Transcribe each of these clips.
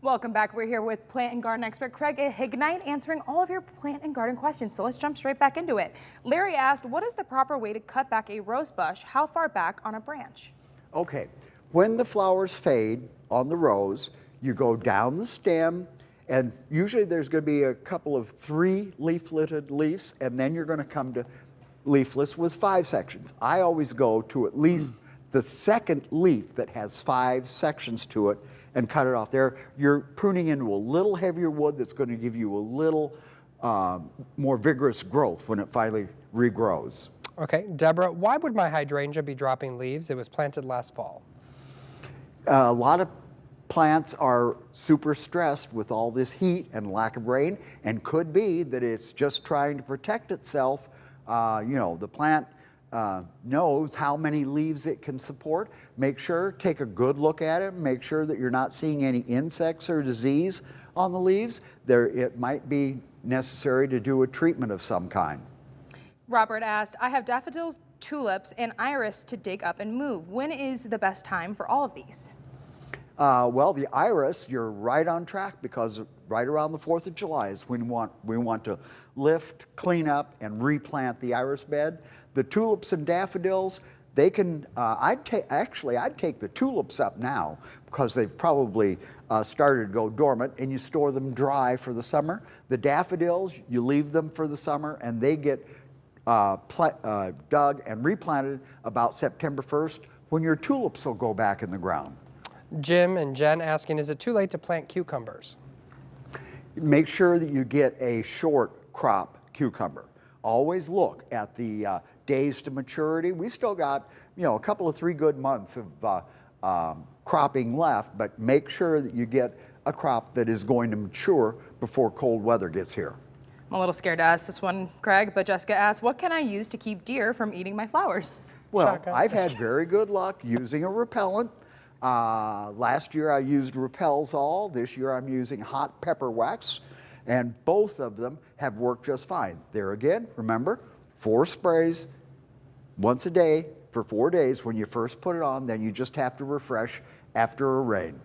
Welcome back. We're here with plant and garden expert Craig Hignight answering all of your plant and garden questions. So let's jump straight back into it. Larry asked, what is the proper way to cut back a rose bush? How far back on a branch? Okay, when the flowers fade on the rose, you go down the stem, and usually there's going to be a couple of 3 leafleted leaves, and then you're going to come to leafless with 5 sections. I always go to at least the second leaf that has 5 sections to it and cut it off there. You're pruning into a little heavier wood that's going to give you a little more vigorous growth when it finally regrows. Okay, Deborah, why would my hydrangea be dropping leaves? It was planted last fall. A lot of plants are super stressed with all this heat and lack of rain, and could be that it's just trying to protect itself. The plant knows how many leaves it can support. Make sure, take a good look at it, make sure that you're not seeing any insects or disease on the leaves. It might be necessary to do a treatment of some kind. Robert asked, I have daffodils, tulips, and iris to dig up and move. When is the best time for all of these? Well, the iris, you're right on track, because right around the 4th of July is when we want to lift, clean up, and replant the iris bed. The tulips and daffodils, they can, I'd take the tulips up now, because they've probably started to go dormant, and you store them dry for the summer. The daffodils, you leave them for the summer, and they get dug and replanted about September 1st, when your tulips will go back in the ground. Jim and Jen asking, is it too late to plant cucumbers? Make sure that you get a short crop cucumber. Always look at the days to maturity. We still got, a couple of 3 good months of cropping left, but make sure that you get a crop that is going to mature before cold weather gets here. I'm a little scared to ask this one, Craig, but Jessica asked, what can I use to keep deer from eating my flowers? Well, I've had very good luck using a repellent. Last year I used Repel-Zol. This year I'm using hot pepper wax, and both of them have worked just fine. There again, remember, 4 sprays once a day for 4 days when you first put it on, then you just have to refresh after a rain.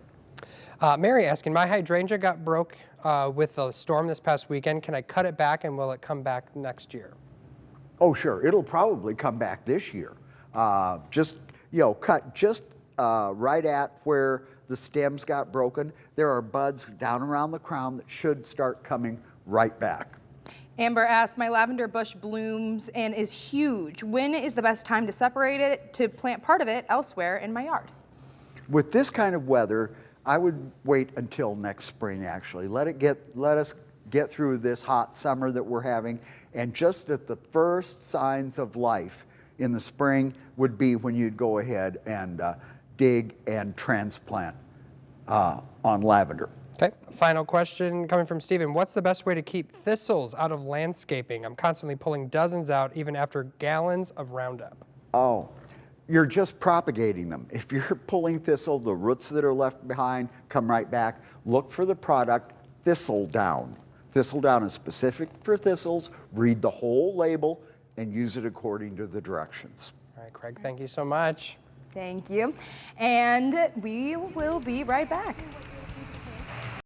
Mary asking, my hydrangea got broke with the storm this past weekend. Can I cut it back, and will it come back next year? Oh, sure. It'll probably come back this year. Cut just right at where the stems got broken. There are buds down around the crown that should start coming right back. Amber asked, my lavender bush blooms and is huge. When is the best time to separate it to plant part of it elsewhere in my yard? With this kind of weather, I would wait until next spring, actually. Let us get through this hot summer that we're having, and just at the first signs of life in the spring would be when you'd go ahead and dig and transplant on lavender. Okay, final question coming from Stephen. What's the best way to keep thistles out of landscaping? I'm constantly pulling dozens out even after gallons of Roundup. Oh, you're just propagating them. If you're pulling thistle, the roots that are left behind come right back. Look for the product Thistle Down. Thistle Down is specific for thistles. Read the whole label and use it according to the directions. All right, Craig, thank you so much. Thank you. And we will be right back.